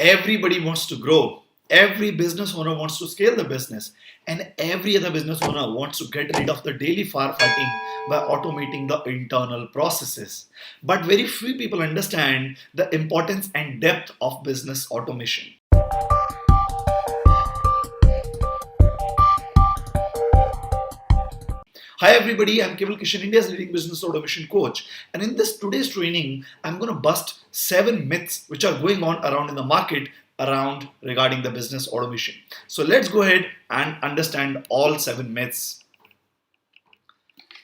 Everybody wants to grow. Every business owner wants to scale the business. And every other business owner wants to get rid of the daily firefighting by automating the internal processes. But very few people understand the importance and depth of business automation. Hi everybody, I'm Keval Kishan, India's leading business automation coach. And in this today's training, I'm going to bust 7 myths which are going on around in the market around regarding the business automation. So let's go ahead and understand all 7 myths.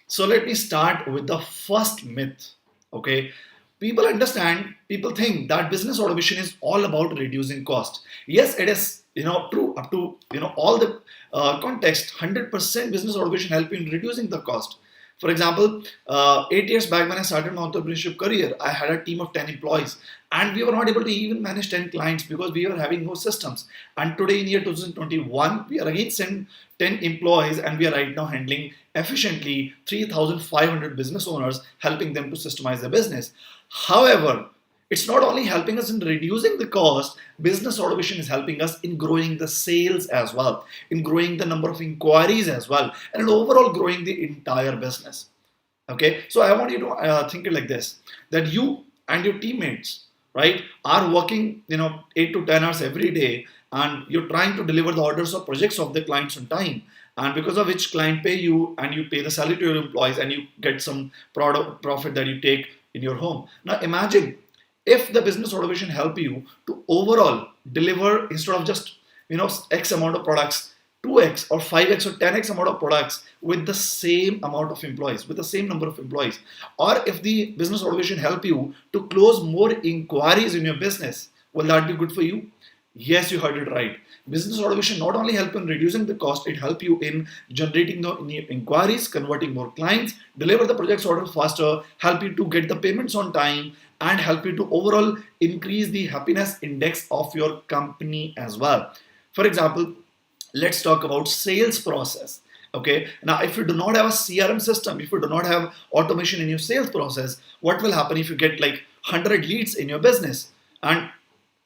So let me start with the first myth. Okay, people think that business automation is all about reducing cost. Yes, it is, true up to all the context. 100% business automation help in reducing the cost. For example, 8 years back when I started my entrepreneurship career, I had a team of 10 employees, and we were not able to even manage 10 clients because we were having no systems. And today in year 2021, we are again send 10 employees, and we are right now handling efficiently 3,500 business owners, helping them to systemize their business. However, it's not only helping us in reducing the cost, business automation is helping us in growing the sales as well, in growing the number of inquiries as well, and in overall growing the entire business. Okay, so I want you to think it like this, that you and your teammates, right, are working 8 to 10 hours every day, and you're trying to deliver the orders or projects of the clients on time, and because of which client pay you and you pay the salary to your employees and you get some product profit that you take in your home. Now imagine if the business automation help you to overall deliver, instead of just x amount of products, 2x or 5x or 10x amount of products with the same amount of employees, with the same number of employees. Or if the business automation help you to close more inquiries in your business, will that be good for you? Yes, you heard it right. Business automation not only help in reducing the cost, it help you in generating the new inquiries, converting more clients, deliver the projects order faster, help you to get the payments on time, and help you to overall increase the happiness index of your company as well. For example, let's talk about sales process. Okay, now if you do not have a CRM system, if you do not have automation in your sales process, what will happen if you get like 100 leads in your business and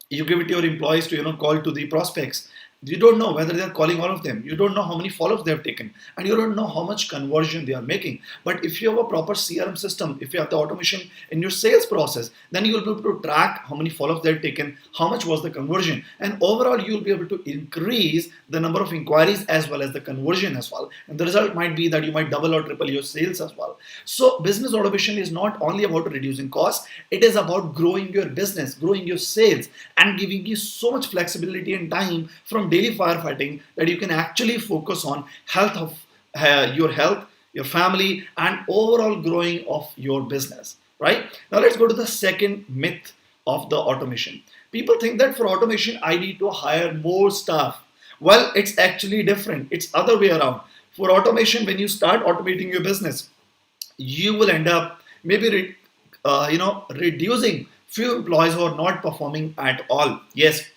you give it to your employees to call to the prospects? You don't know whether they're calling all of them. You don't know how many follow-ups they have taken, and you don't know how much conversion they are making. But if you have a proper CRM system, if you have the automation in your sales process, then you will be able to track how many follow-ups they've taken, how much was the conversion, and overall you'll be able to increase the number of inquiries as well as the conversion as well. And the result might be that you might double or triple your sales as well. So business automation is not only about reducing costs, it is about growing your business, growing your sales, and giving you so much flexibility and time from daily firefighting that you can actually focus on health of your health, your family, and overall growing of your business. Right now, let's go to the second myth of the automation. People think that for automation I need to hire more staff. Well, it's actually different. It's other way around. For automation, when you start automating your business, you will end up maybe reducing few employees who are not performing at all. Yes,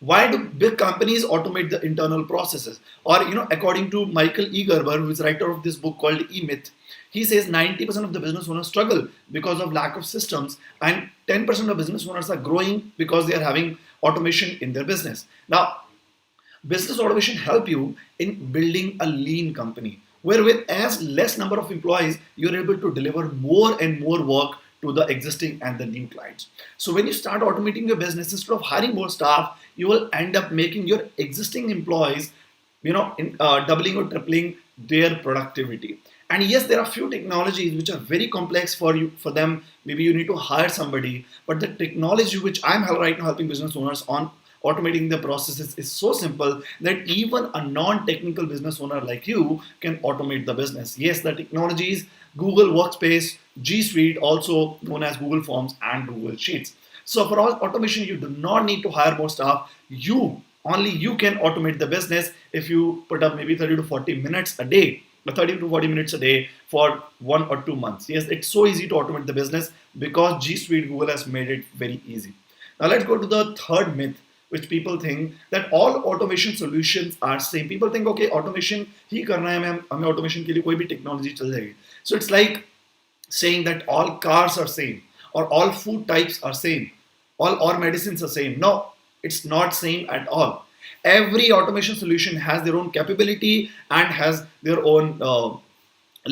why do big companies automate the internal processes? Or according to Michael E. Gerber, who is writer of this book called E-Myth, he says 90% of the business owners struggle because of lack of systems, and 10% of business owners are growing because they are having automation in their business. Now, business automation help you in building a lean company, where with as less number of employees, you're able to deliver more and more work to the existing and the new clients. So when you start automating your business, instead of hiring more staff, you will end up making your existing employees, doubling or tripling their productivity. And yes, there are few technologies which are very complex for you, for them. Maybe you need to hire somebody, but the technology which I'm right now helping business owners on automating the processes is so simple that even a non-technical business owner like you can automate the business. Yes, the technologies, Google Workspace, G Suite, also known as Google Forms and Google Sheets. So for all automation, you do not need to hire more staff. Only you can automate the business if you put up maybe 30 to 40 minutes a day, or 30 to 40 minutes a day for 1 or 2 months. Yes, it's so easy to automate the business because G Suite Google has made it very easy. Now let's go to the third myth, which people think that all automation solutions are same. People think, okay, automation ही करना है, हमें automation के लिए कोई भी technology चल जाएगी. So it's like saying that all cars are same, or all food types are same, all medicines are same. No, It's not same at all. Every automation solution has their own capability and has their own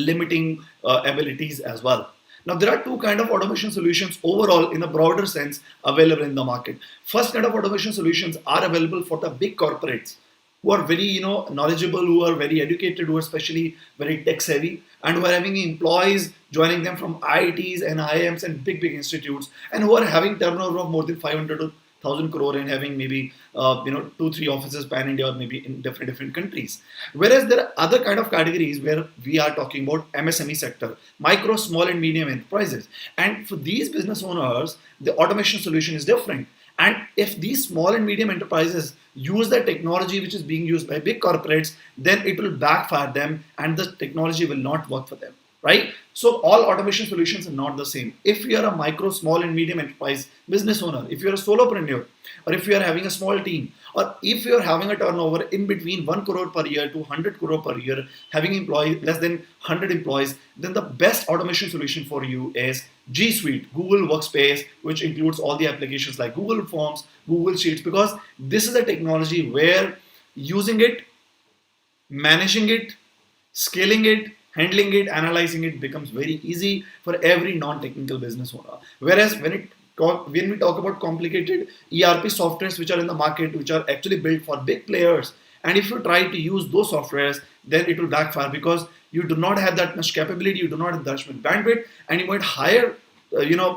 limiting abilities as well. Now there are two kind of automation solutions overall in a broader sense available in the market. First kind of automation solutions are available for the big corporates who are very knowledgeable, who are very educated, who are especially very tech savvy, and who are having employees joining them from IITs and IIMs and big institutes, and who are having turnover of more than 500 or 1,000 crore and having maybe 2 3 offices pan India or maybe in different countries. Whereas there are other kind of categories where we are talking about MSME sector, micro, small and medium enterprises, and for these business owners, the automation solution is different. And if these small and medium enterprises use the technology which is being used by big corporates, then it will backfire them and the technology will not work for them, right? So all automation solutions are not the same. If you are a micro, small and medium enterprise business owner, if you are a solopreneur, or if you are having a small team, or if you are having a turnover in between 1 crore per year to 100 crore per year, having employees less than 100 employees, then the best automation solution for you is G Suite, Google Workspace, which includes all the applications like Google Forms, Google Sheets, because this is a technology where using it, managing it, scaling it, handling it, analyzing it becomes very easy for every non-technical business owner. Whereas when we talk about complicated ERP softwares which are in the market, which are actually built for big players, and if you try to use those softwares, then it will backfire because you do not have that much capability, you do not have that much bandwidth, and you might hire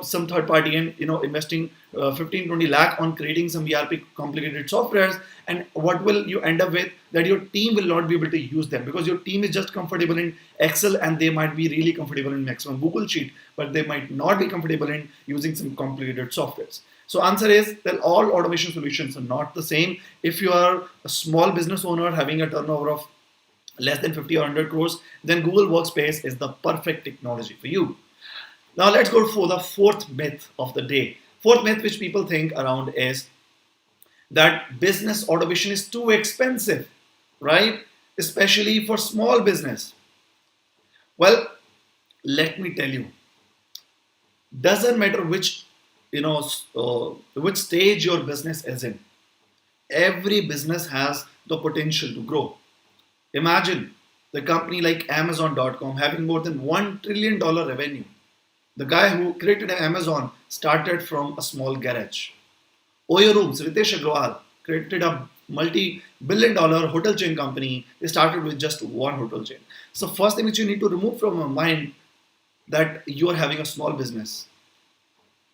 some third party and investing 15 20 lakh on creating some ERP complicated softwares, and what will you end up with, that your team will not be able to use them because your team is just comfortable in Excel and they might be really comfortable in maximum Google Sheet, but they might not be comfortable in using some complicated softwares. So answer is that all automation solutions are not the same. If you are a small business owner having a turnover of less than 50 or 100 crores, then Google Workspace is the perfect technology for you. Now let's go for the fourth myth of the day. Fourth myth which people think around is that business automation is too expensive, right? Especially for small business. Well, let me tell you, doesn't matter which stage your business is in. Every business has the potential to grow. Imagine the company like Amazon.com having more than $1 trillion revenue. The guy who created Amazon started from a small garage. Oyo Rooms, Ritesh Agrawal, created a multi-billion-dollar hotel chain company. They started with just one hotel chain. So first thing which you need to remove from your mind, that you are having a small business.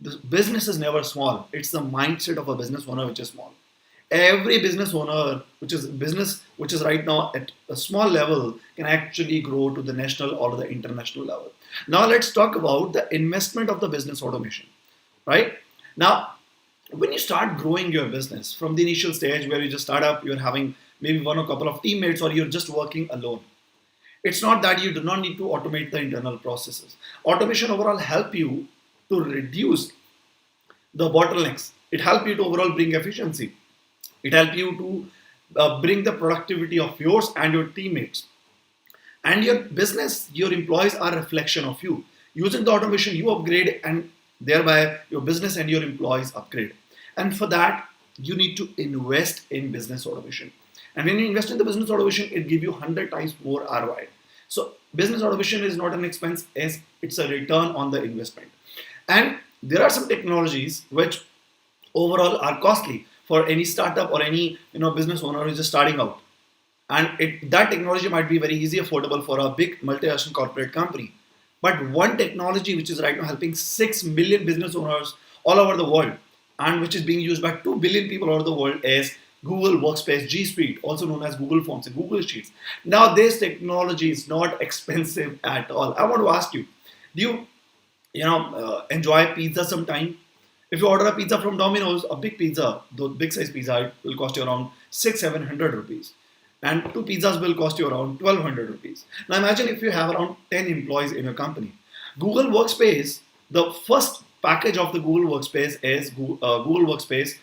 The business is never small. It's the mindset of a business owner which is small. Every business owner which is right now at a small level can actually grow to the national or the international level. Now let's talk about the investment of the business automation, right? Now, when you start growing your business from the initial stage where you just start up, you're having maybe one or couple of teammates or you're just working alone. It's not that you do not need to automate the internal processes. Automation overall help you to reduce the bottlenecks. It helps you to overall bring efficiency. It helps you to bring the productivity of yours and your teammates. And your business, your employees are a reflection of you. Using the automation, you upgrade and thereby your business and your employees upgrade. And for that, you need to invest in business automation. And when you invest in the business automation, it gives you 100 times more ROI. So business automation is not an expense, it's a return on the investment. And there are some technologies which overall are costly for any startup or any business owner who is just starting out. And that technology might be very easy affordable for a big multinational corporate company. But one technology which is right now helping 6 million business owners all over the world and which is being used by 2 billion people all over the world is Google Workspace, G Suite, also known as Google Forms and Google Sheets. Now, this technology is not expensive at all. I want to ask you, do you, enjoy pizza sometime? If you order a pizza from Domino's, a big pizza, the big size pizza, it will cost you around 600-700 rupees. And two pizzas will cost you around 1200 rupees. Now imagine if you have around 10 employees in your company. Google Workspace, the first package of the Google Workspace is Google Workspace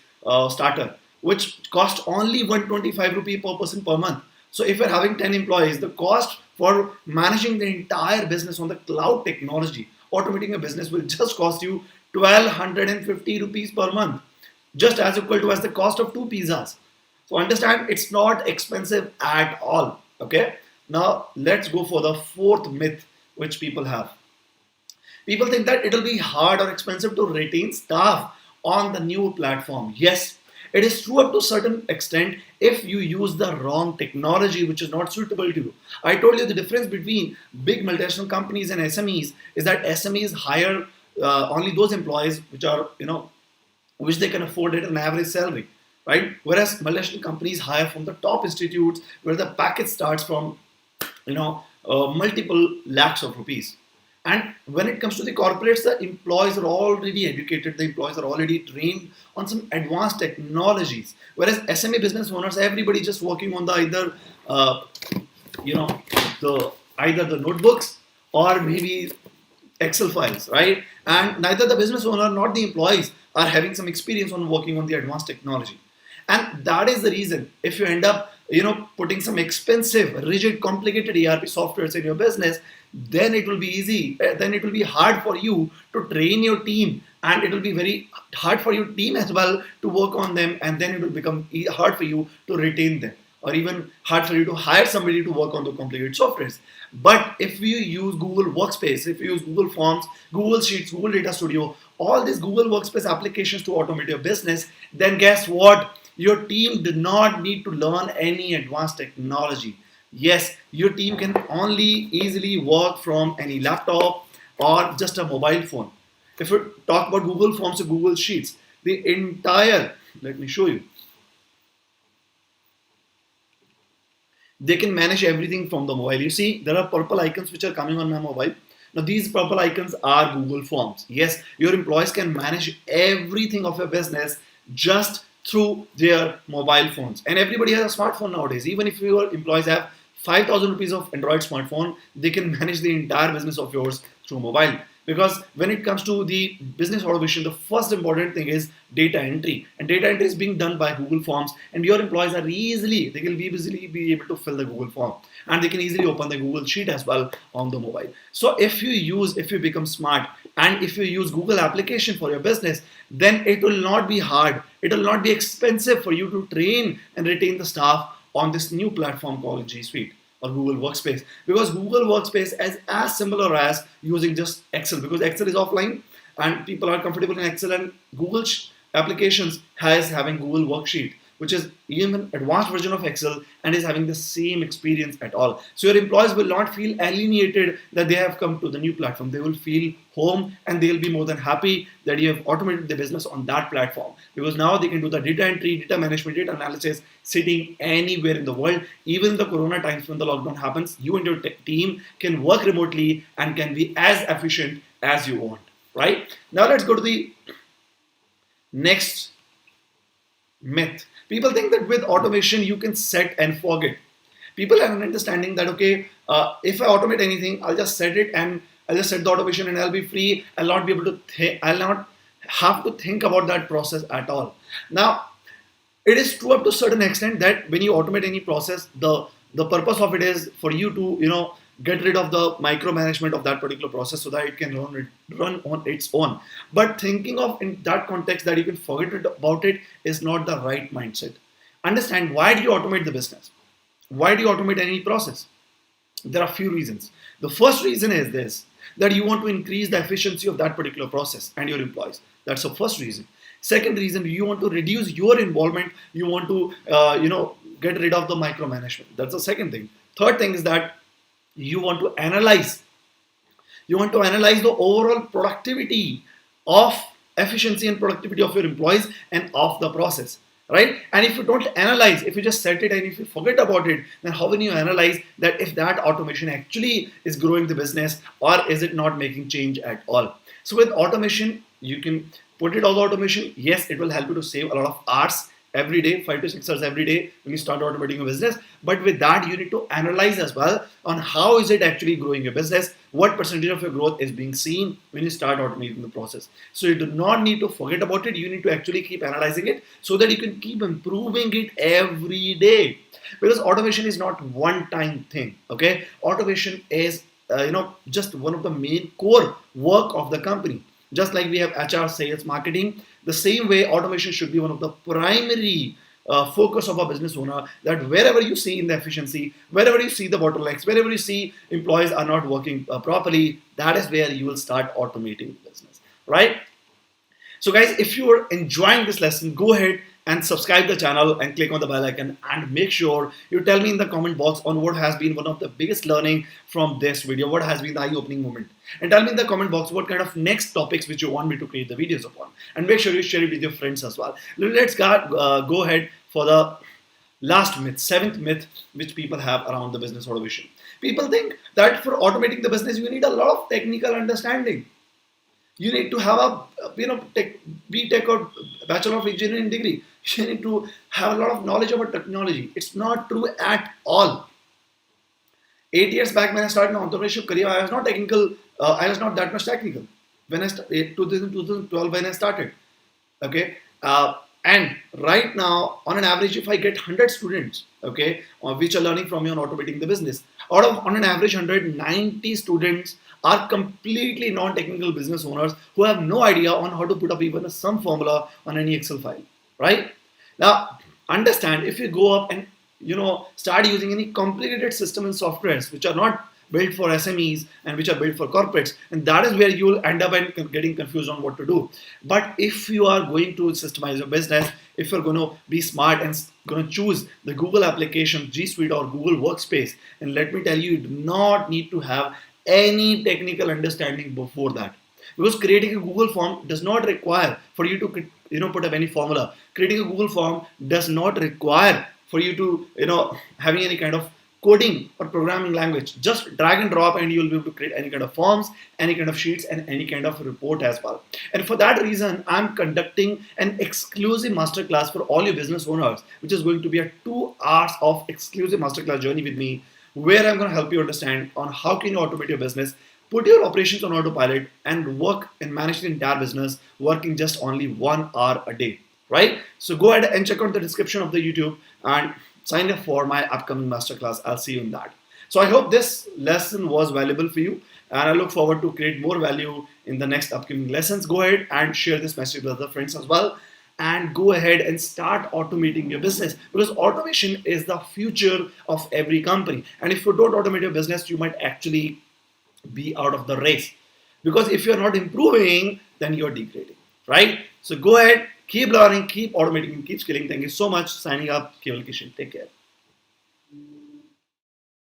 Starter, which costs only 125 rupee per person per month. So if you're having 10 employees, the cost for managing the entire business on the cloud technology, automating a business will just cost you 1250 rupees per month. just as equal to as the cost of two pizzas. So understand, it's not expensive at all. Okay. Now let's go for the fourth myth which people have. People think that it'll be hard or expensive to retain staff on the new platform. Yes, it is true up to a certain extent if you use the wrong technology which is not suitable to you. I told you the difference between big multinational companies and SMEs is that SMEs hire only those employees which are, which they can afford at an average salary, right? Whereas multinational companies hire from the top institutes where the package starts from, multiple lakhs of rupees. And when it comes to the corporates, the employees are already educated, the employees are already trained on some advanced technologies. Whereas SME business owners, everybody just working on the uh, you know, either the notebooks or maybe Excel files, right? And neither the business owner nor the employees are having some experience on working on the advanced technology. And that is the reason if you end up, putting some expensive, rigid, complicated ERP softwares in your business, then it will be easy. Then it will be hard for you to train your team, and it will be very hard for your team as well to work on them, and then it will become hard for you to retain them, or even hard for you to hire somebody to work on the complicated softwares. But if you use Google Workspace, if you use Google Forms, Google Sheets, Google Data Studio, all these Google Workspace applications to automate your business, then guess what? Your team did not need to learn any advanced technology. Yes, your team can only easily work from any laptop or just a mobile phone. If we talk about Google Forms or Google Sheets, the entire, let me show you, they can manage everything from the mobile. You see, there are purple icons which are coming on my mobile. Now, these purple icons are Google Forms. Yes, your employees can manage everything of your business just through their mobile phones. And everybody has a smartphone nowadays. Even if your employees have 5,000 rupees of Android smartphone, they can manage the entire business of yours through mobile. Because when it comes to the business automation, the first important thing is data entry, and data entry is being done by Google Forms, and your employees are they can easily be able to fill the Google form, and they can easily open the Google Sheet as well on the mobile. So if you become smart, and if you use Google application for your business, then it will not be hard, it will not be expensive for you to train and retain the staff on this new platform called G Suite or Google Workspace, because Google Workspace is as similar as using just Excel, because Excel is offline and people are comfortable in Excel, and Google applications has having Google Worksheet, which is even an advanced version of Excel and is having the same experience at all. So your employees will not feel alienated that they have come to the new platform. They will feel home, and they'll be more than happy that you have automated the business on that platform, because now they can do the data entry, data management, data analysis sitting anywhere in the world. Even in the corona times when the lockdown happens, you and your team can work remotely and can be as efficient as you want, right? Now let's go to the next myth. People think that with automation you can set and forget. People have an understanding that okay, if I automate anything, I'll just set it and I'll just set the automation and I'll be free. I'll not be able to. I'll not have to think about that process at all. Now, it is true up to a certain extent that when you automate any process, the purpose of it is for you to get rid of the micromanagement of that particular process so that it can run on its own. But thinking of in that context that you can forget about it is not the right mindset. Understand, why do you automate the business? Why do you automate any process? There are a few reasons. The first reason is this, that you want to increase the efficiency of that particular process and your employees. That's the first reason. Second reason, you want to reduce your involvement. You want to get rid of the micromanagement. That's the second thing. Third thing is that you want to analyze the overall productivity of efficiency and productivity of your employees and of the process, right? And if you don't analyze, if you just set it and if you forget about it, then how will you analyze that if that automation actually is growing the business, or is it not making change at all? So with automation, you can put it all the automation. Yes, it will help you to save a lot of hours every day, 5 to 6 hours every day when you start automating a business. But with that, you need to analyze as well on how is it actually growing your business, what percentage of your growth is being seen when you start automating the process. So you do not need to forget about it. You need to actually keep analyzing it so that you can keep improving it every day. Because automation is not one-time thing. Okay, automation is just one of the main core work of the company. Just like we have HR, sales, marketing, The same way, automation should be one of the primary focus of a business owner, that wherever you see in the efficiency, wherever you see the bottlenecks, wherever you see employees are not working properly, that is where you will start automating the business, right? So guys, if you are enjoying this lesson, go ahead and subscribe the channel and click on the bell icon, and make sure you tell me in the comment box on what has been one of the biggest learning from this video, what has been the eye-opening moment, and tell me in the comment box what kind of next topics which you want me to create the videos upon, and make sure you share it with your friends as well. Let's go ahead for the last myth, seventh myth, which people have around the business automation. People think that for automating the business you need a lot of technical understanding. You need to have a BTech or Bachelor of Engineering degree. You need to have a lot of knowledge about technology. It's not true at all. 8 years back when I started my entrepreneurship career, I was not technical. I was not that much technical when I started 2012 when I started. Okay, and right now, on an average, if I get 100 students, okay, which are learning from me on automating the business, out of on an average 190 students are completely non-technical business owners who have no idea on how to put up even a sum formula on any Excel file, right? Now, understand, if you go up and start using any complicated system and softwares which are not built for SMEs and which are built for corporates, and that is where you will end up and getting confused on what to do. But if you are going to systemize your business, if you're going to be smart and going to choose the Google application, G Suite or Google Workspace, and let me tell you, you do not need to have any technical understanding before that, because creating a Google form does not require for you to put up any formula. Creating a Google form does not require for you to having any kind of coding or programming language. Just drag and drop and you'll be able to create any kind of forms, any kind of sheets, and any kind of report as well. And for that reason, I'm conducting an exclusive masterclass for all your business owners, which is going to be a 2 hours of exclusive masterclass journey with me, where I'm going to help you understand on how can you automate your business, put your operations on autopilot, and work and manage the entire business working just only 1 hour a day, right? So go ahead and check out the description of the YouTube and sign up for my upcoming masterclass. I'll see you in that. So I hope this lesson was valuable for you, and I look forward to create more value in the next upcoming lessons. Go ahead and share this message with other friends as well, and go ahead and start automating your business, because automation is the future of every company. And if you don't automate your business, you might actually be out of the race, because if you're not improving, then you're degrading, right? So go ahead, keep learning, keep automating, and keep scaling. Thank you so much. Signing up, Keval Kishan. Take care.